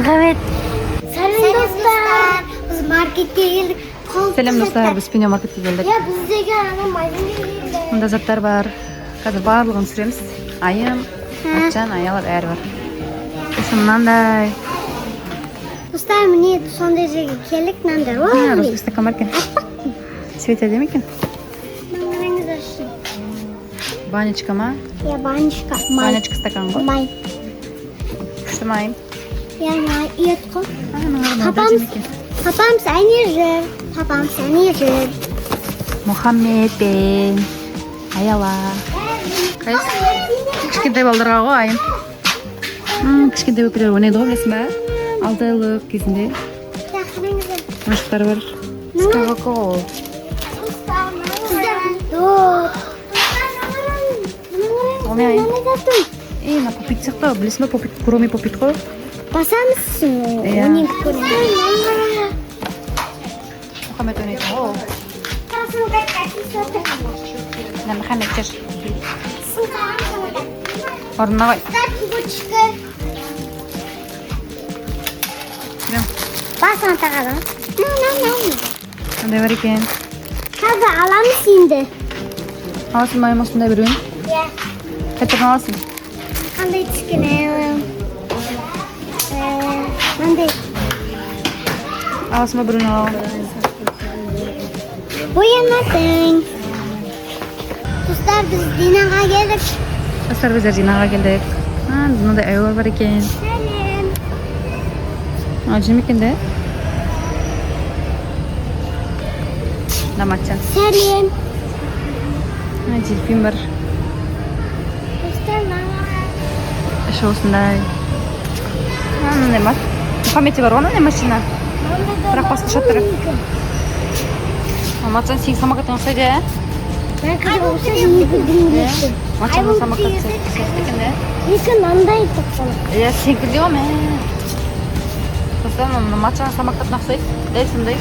Evet. Selam dostlar. Biz markete geldik. Selam dostlar, biz Pino Market'e geldik. Ya bizde gelen malzeme. Bunda zatlar var. Қазір барлығын түсіреміз. Айым, Атжан, аялар әр бар. Осыннандай. Dostlar mı son derece kellik nandır var mı? Розовый стакан бар екен. Света әдемі екен. Маңырыңыз ашын. Банечка ма? Ya banişka. May. Банечка стакан ғой. May. Күшті майым. Ya may. İyet koy. Papam. Papam sen yürü. Papam sen yürü. Мұхаммед пен Аяла. Қайсы? Кішкентай балдарға ғой айым. Кішкентай өкілер ойнайды ғой, білесің бе? 6 айлық кезінде. Ойыншықтары бар. Скавакол. Ой, айым. Мына попит сияқты, білесің бе? Попит, кроме попит қой. Басар мısın? Иә. Мұхаммед ойнайды ғой. Мына Мұхаммед жүр. Орнына қой. Жүрем. Басан тағалым. Қандай бар екен? Қазір аламыз енді. Аласың майым осындай біреуін? Иә. Қайтырын аласың? Қандай түскені алам. Мандай. Аласың ба біреуін алам? Боянатын. Достар біз Динаға келдік. Достар біздер Динаға келдік. Мынандай айлар бар екен. Сәлем. Ажым екен де. Даматчан. Сәлем. Дельфин бар. Достар мама. Іші осындай. Мынандай бар. Мұхаммедте бар ғой, машина. Бірақ басқаша тұрып. Матчан сен самокатын ұқсайды, ә? Ben kızı olsa iyi bir dinlesin. Матчан самокат сияқты екен де. Екі маңдай тоқталып. Иә, секілді ғой, мә. Достар, матчан самокатын ұқсайды. Дәл сондай.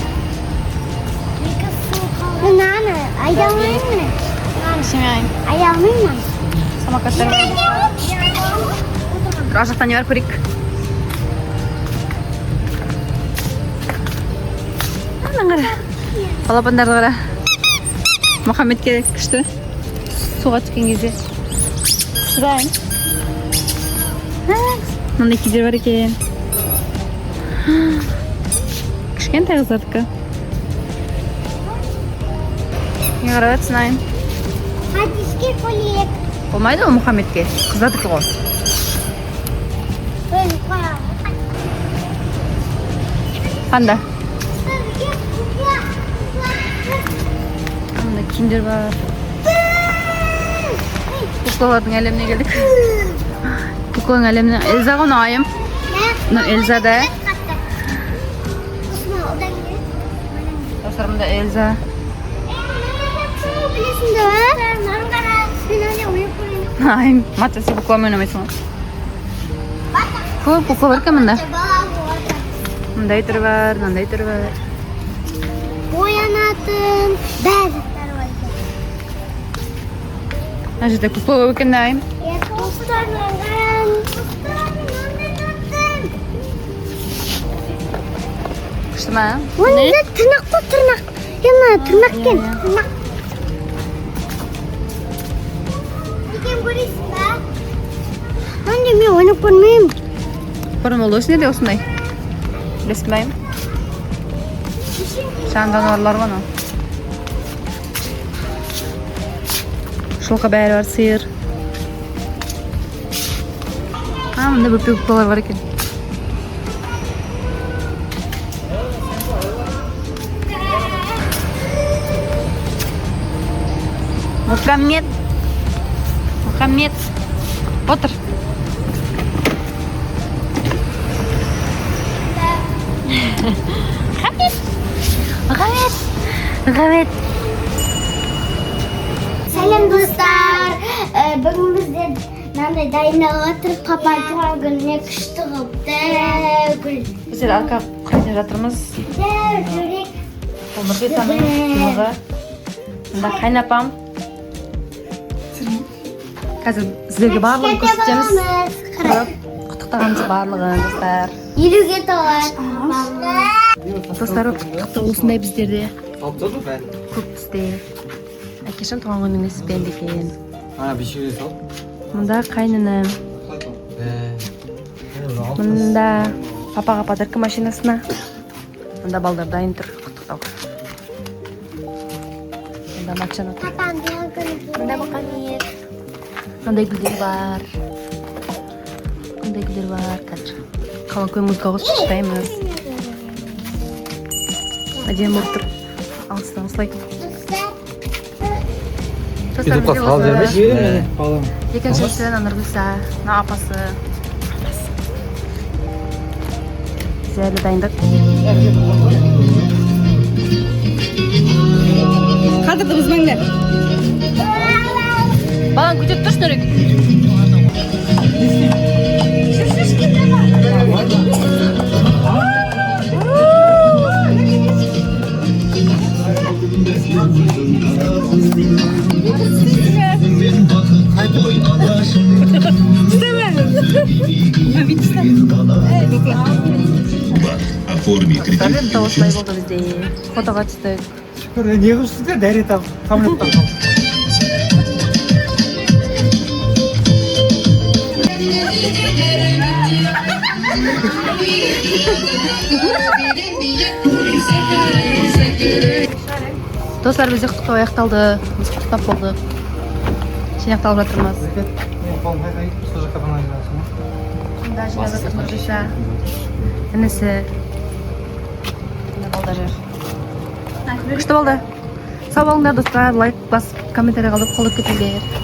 Наны, айдалмайын мені. Семьяйым. Айдалмайын мені. Самокаттар бар. Ар жақтан не бар, көрейік. Қара. Балапандарды қара. Мұхаммедке күшті. Суға түскен кезде. Сұрайын. Мынандай кедер бар екен. Кішкентай қыздардікі. Не қарап жатсың айым? Хадиске көйлек. Болмайды ғой Мұхаммедке. Қыздардікі ғой. Böyle koyalım. Қанда? Мында киімдер бар. Куклалардың әлеміне келдік. Кукланың әлеміне. Эльза ғой айым. Эльза да. Достар, мында Эльза. Айым, матчан сен кукламен ойнамайсың ғой. Көп кукла бар екен мында. Мындай түрі бар, мындай түрі бар. Boyanatın. Bəzəklər var. Мына жерде кукла көп екен де айым. Күшті ма? Оны да тырнақ қой, тырнақ. Яна, тырнақ кен, тырнақ. Некен көресің ба? Анде мен оны көрмеймін. Бұрын ол өсіне де осындай. Білесің бе айым? Шағын жануарлар ғой анау. Шылқа бәрі бар, сиыр. Мында бөпе куклалар бар екен. Мұхаммед. Мұхаммед. Отыр. Мұхаммед. Мұхаммед. Сәлем достар. Бүгін бізде мынандай дайындалып отырып, папа туған күніне күшті қылыпты. Біздер арқа құрайтын жатырмыз. Жүрек. Ол Нұрбетаның сыйлығы. Мында қайнапам. Қазір сіздерге барлығын көрсетеміз. Құттықтағанбыз барлығын достар. елуге толады. Достар, құтты болсын біздерде. Алып бәл. Көп бізде. Әкешім туған күніңіз бен бекен. Ана бешеге сал. Мұнда қайныным. Мұнда папаға подарка машинасына. Мұнда балдар дайын тұр құттықтауға. Мұнда матчаны тұр. Папам туған күні. Мұнда мақамет. Мұндай гүлдер бар. Мұндай гүлдер бар. Қазір. Қалан көй музыка қосып шыдаймыз. Әдем болып тұр. Алыстан осылай. Ютубқа салып жүрмеш. Балам. Екіншісі Нұргүлса, мына апасы. Зәлі дайындық. Қадырды бұзмаңдар. Балан көтеп тұршы Нұрек. Та осылай болды бізде. Фотоға түстік. Не қылсыздар дәрет алып, самолеттан қалып. Достар, бізде құттықтау аяқталды. Біз құттықтап болдық. Жинақталып жатырмыз. Мен қолым қайқайып, сол жаққа ғана айналасың. Мұнда жинап жатыр Нұрғиса. Інісі. Мына балдар жүр. Күшті болды. Сау болыңдар достар. Лайк басып, комментарий қалдырып, қолдап кетіңдер.